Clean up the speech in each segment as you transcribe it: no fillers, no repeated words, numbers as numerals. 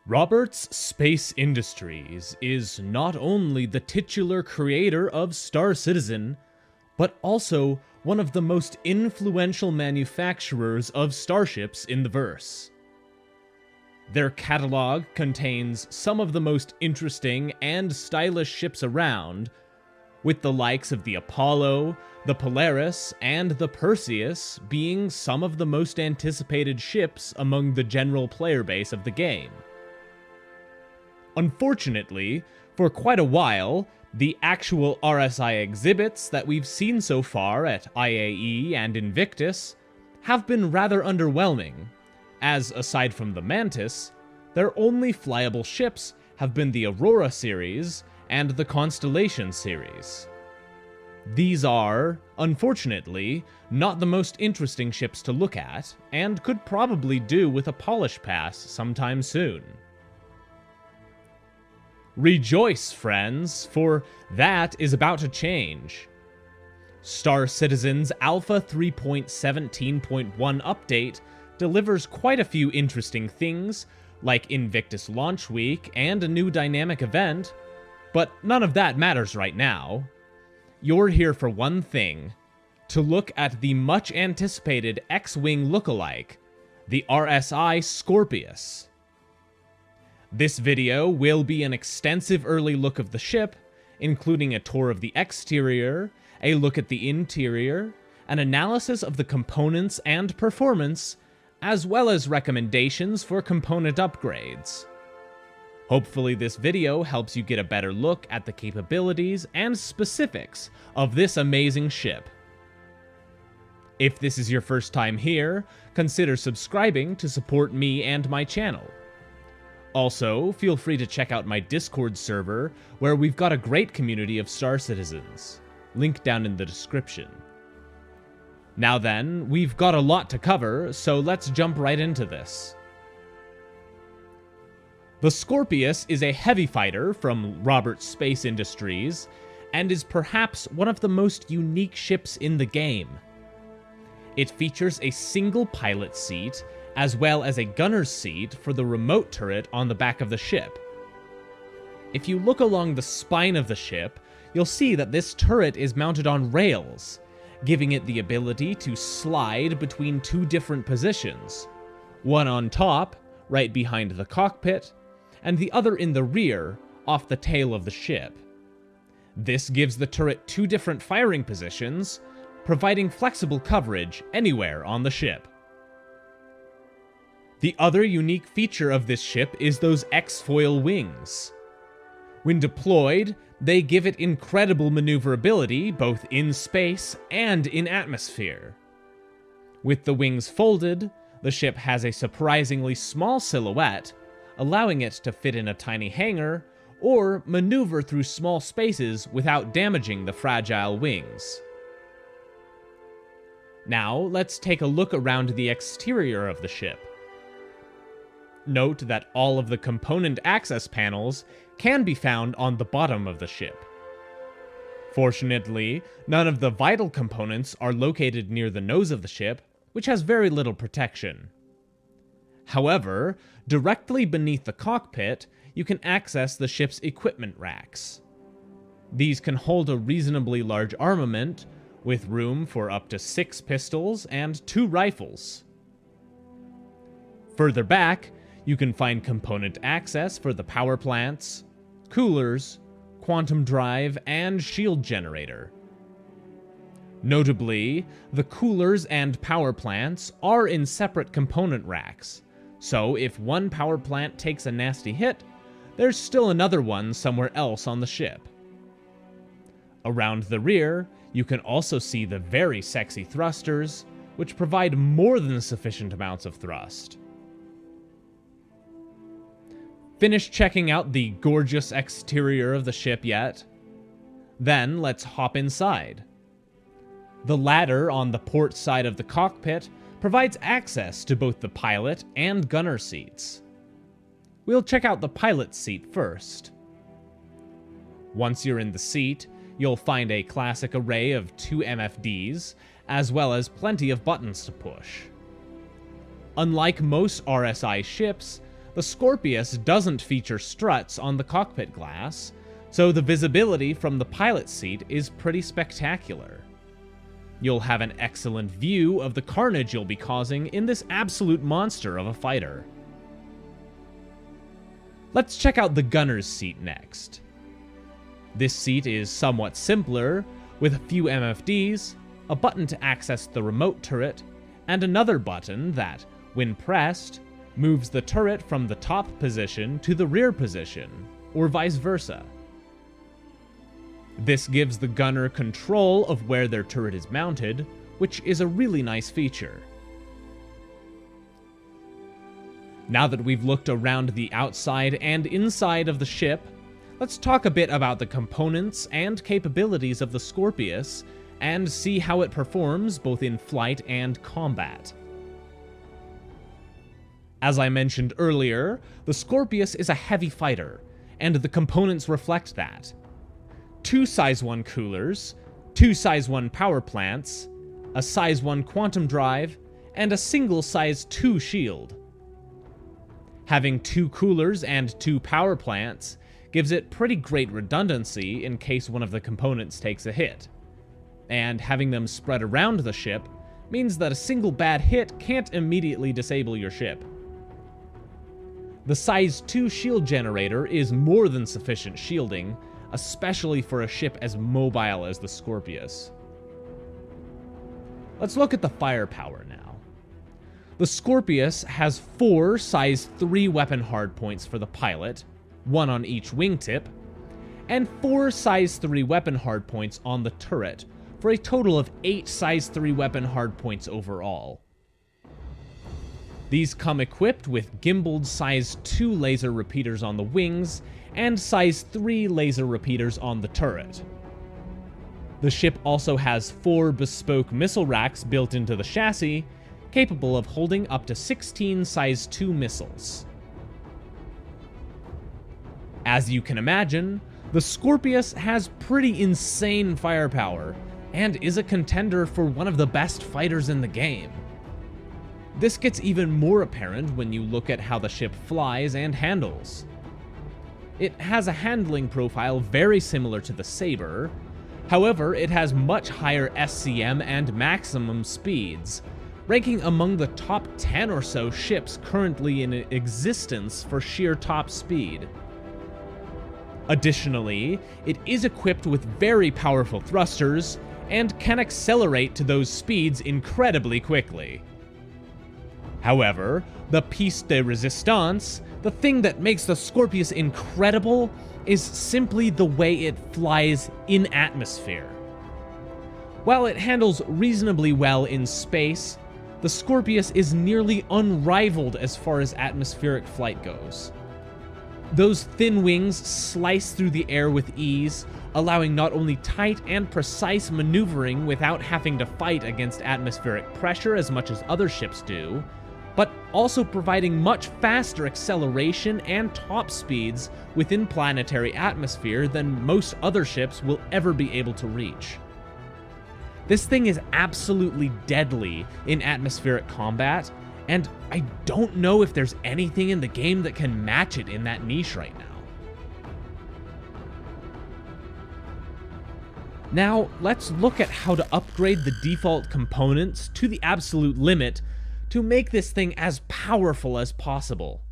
Roberts Space Industries is not only the titular creator of Star Citizen, but also one of the most influential manufacturers of starships in the verse. Their catalog contains some of the most interesting and stylish ships around, with the likes of the Apollo, the Polaris, and the Perseus being some of the most anticipated ships among the general player base of the game. Unfortunately, for quite a while, the actual RSI exhibits that we've seen so far at IAE and Invictus have been rather underwhelming, as aside from the Mantis, their only flyable ships have been the Aurora series and the Constellation series. These are, unfortunately, not the most interesting ships to look at, and could probably do with a polish pass sometime soon. Rejoice, friends, for that is about to change. Star Citizen's Alpha 3.17.1 update delivers quite a few interesting things, like Invictus Launch Week and a new dynamic event, but none of that matters right now. You're here for one thing: to look at the much anticipated X-Wing lookalike, the RSI Scorpius. This video will be an extensive early look of the ship, including a tour of the exterior, a look at the interior, an analysis of the components and performance, as well as recommendations for component upgrades. Hopefully this video helps you get a better look at the capabilities and specifics of this amazing ship. If this is your first time here, consider subscribing to support me and my channel. Also, feel free to check out my Discord server, where we've got a great community of Star Citizens. Link down in the description. Now then, we've got a lot to cover, so let's jump right into this. The Scorpius is a heavy fighter from Roberts Space Industries, and is perhaps one of the most unique ships in the game. It features a single pilot seat, as well as a gunner's seat for the remote turret on the back of the ship. If you look along the spine of the ship, you'll see that this turret is mounted on rails, giving it the ability to slide between two different positions, one on top, right behind the cockpit, and the other in the rear, off the tail of the ship. This gives the turret two different firing positions, providing flexible coverage anywhere on the ship. The other unique feature of this ship is those X-foil wings. When deployed, they give it incredible maneuverability both in space and in atmosphere. With the wings folded, the ship has a surprisingly small silhouette, allowing it to fit in a tiny hangar or maneuver through small spaces without damaging the fragile wings. Now, let's take a look around the exterior of the ship. Note that all of the component access panels can be found on the bottom of the ship. Fortunately, none of the vital components are located near the nose of the ship, which has very little protection. However, directly beneath the cockpit, you can access the ship's equipment racks. These can hold a reasonably large armament, with room for up to 6 pistols and 2 rifles. Further back, you can find component access for the power plants, coolers, quantum drive, and shield generator. Notably, the coolers and power plants are in separate component racks, so if one power plant takes a nasty hit, there's still another one somewhere else on the ship. Around the rear, you can also see the very sexy thrusters, which provide more than sufficient amounts of thrust. Finished checking out the gorgeous exterior of the ship yet? Then let's hop inside. The ladder on the port side of the cockpit provides access to both the pilot and gunner seats. We'll check out the pilot's seat first. Once you're in the seat, you'll find a classic array of 2 MFDs, as well as plenty of buttons to push. Unlike most RSI ships, the Scorpius doesn't feature struts on the cockpit glass, so the visibility from the pilot's seat is pretty spectacular. You'll have an excellent view of the carnage you'll be causing in this absolute monster of a fighter. Let's check out the gunner's seat next. This seat is somewhat simpler, with a few MFDs, a button to access the remote turret, and another button that, when pressed, moves the turret from the top position to the rear position, or vice versa. This gives the gunner control of where their turret is mounted, which is a really nice feature. Now that we've looked around the outside and inside of the ship, let's talk a bit about the components and capabilities of the Scorpius and see how it performs both in flight and combat. As I mentioned earlier, the Scorpius is a heavy fighter, and the components reflect that. 2 size 1 coolers, 2 size 1 power plants, a size 1 quantum drive, and a single size 2 shield. Having 2 coolers and 2 power plants gives it pretty great redundancy in case one of the components takes a hit. And having them spread around the ship means that a single bad hit can't immediately disable your ship. The size 2 shield generator is more than sufficient shielding, especially for a ship as mobile as the Scorpius. Let's look at the firepower now. The Scorpius has 4 size 3 weapon hardpoints for the pilot, 1 on each wingtip, and 4 size 3 weapon hardpoints on the turret, for a total of 8 size 3 weapon hardpoints overall. These come equipped with gimbaled size 2 laser repeaters on the wings, and size 3 laser repeaters on the turret. The ship also has 4 bespoke missile racks built into the chassis, capable of holding up to 16 size 2 missiles. As you can imagine, the Scorpius has pretty insane firepower, and is a contender for one of the best fighters in the game. This gets even more apparent when you look at how the ship flies and handles. It has a handling profile very similar to the Saber, however it has much higher SCM and maximum speeds, ranking among the top 10 or so ships currently in existence for sheer top speed. Additionally, it is equipped with very powerful thrusters, and can accelerate to those speeds incredibly quickly. However, the piece de resistance, the thing that makes the Scorpius incredible, is simply the way it flies in atmosphere. While it handles reasonably well in space, the Scorpius is nearly unrivaled as far as atmospheric flight goes. Those thin wings slice through the air with ease, allowing not only tight and precise maneuvering without having to fight against atmospheric pressure as much as other ships do, but also providing much faster acceleration and top speeds within planetary atmosphere than most other ships will ever be able to reach. This thing is absolutely deadly in atmospheric combat, and I don't know if there's anything in the game that can match it in that niche right now. Now, let's look at how to upgrade the default components to the absolute limit to make this thing as powerful as possible.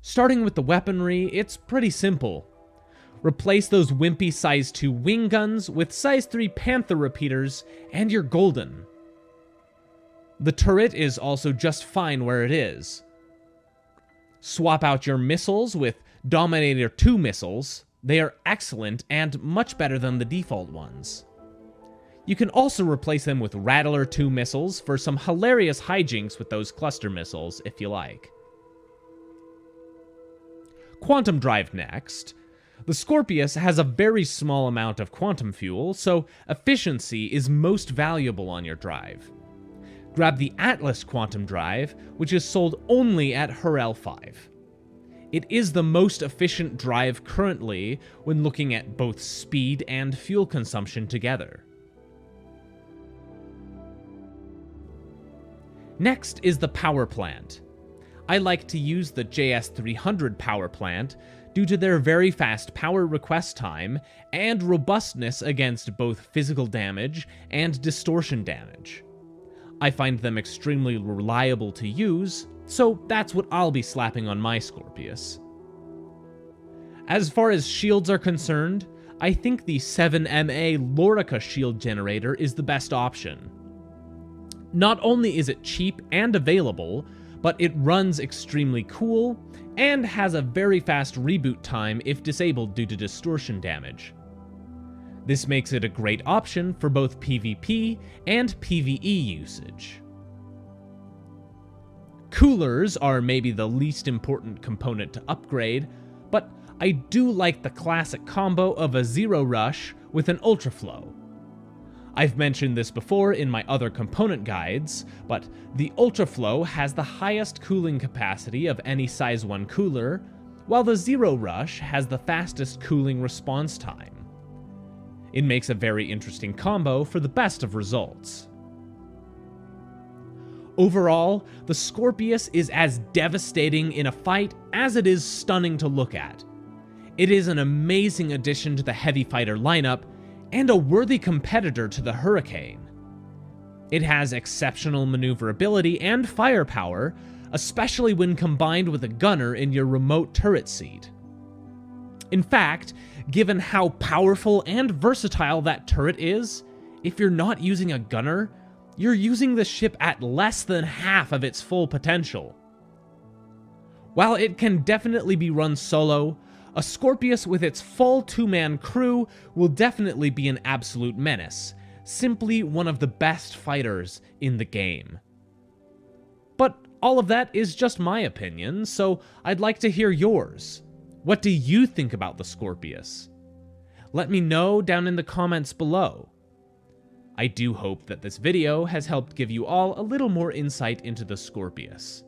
Starting with the weaponry, it's pretty simple. Replace those wimpy size 2 wing guns with size 3 Panther repeaters, and you're golden. The turret is also just fine where it is. Swap out your missiles with Dominator 2 missiles. They are excellent and much better than the default ones. You can also replace them with Rattler 2 missiles for some hilarious hijinks with those cluster missiles if you like. Quantum drive next. The Scorpius has a very small amount of quantum fuel, so efficiency is most valuable on your drive. Grab the Atlas quantum drive, which is sold only at Referral 5. It is the most efficient drive currently when looking at both speed and fuel consumption together. Next is the power plant. I like to use the JS300 power plant due to their very fast power request time and robustness against both physical damage and distortion damage. I find them extremely reliable to use, so that's what I'll be slapping on my Scorpius. As far as shields are concerned, I think the 7MA Lorica shield generator is the best option. Not only is it cheap and available, but it runs extremely cool and has a very fast reboot time if disabled due to distortion damage. This makes it a great option for both PvP and PvE usage. Coolers are maybe the least important component to upgrade, but I do like the classic combo of a Zero Rush with an Ultraflow. I've mentioned this before in my other component guides, but the Ultraflow has the highest cooling capacity of any size 1 cooler, while the Zero Rush has the fastest cooling response time. It makes a very interesting combo for the best of results. Overall, the Scorpius is as devastating in a fight as it is stunning to look at. It is an amazing addition to the heavy fighter lineup, and a worthy competitor to the Hurricane. It has exceptional maneuverability and firepower, especially when combined with a gunner in your remote turret seat. In fact, given how powerful and versatile that turret is, if you're not using a gunner, you're using the ship at less than half of its full potential. While it can definitely be run solo, a Scorpius with its full 2-man crew will definitely be an absolute menace, simply one of the best fighters in the game. But all of that is just my opinion, so I'd like to hear yours. What do you think about the Scorpius? Let me know down in the comments below. I do hope that this video has helped give you all a little more insight into the Scorpius.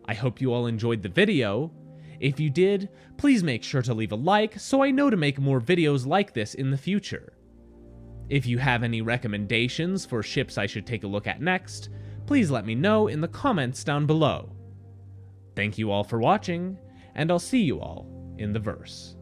I hope you all enjoyed the video. If you did, please make sure to leave a like so I know to make more videos like this in the future. If you have any recommendations for ships I should take a look at next, please let me know in the comments down below. Thank you all for watching, and I'll see you all in the verse.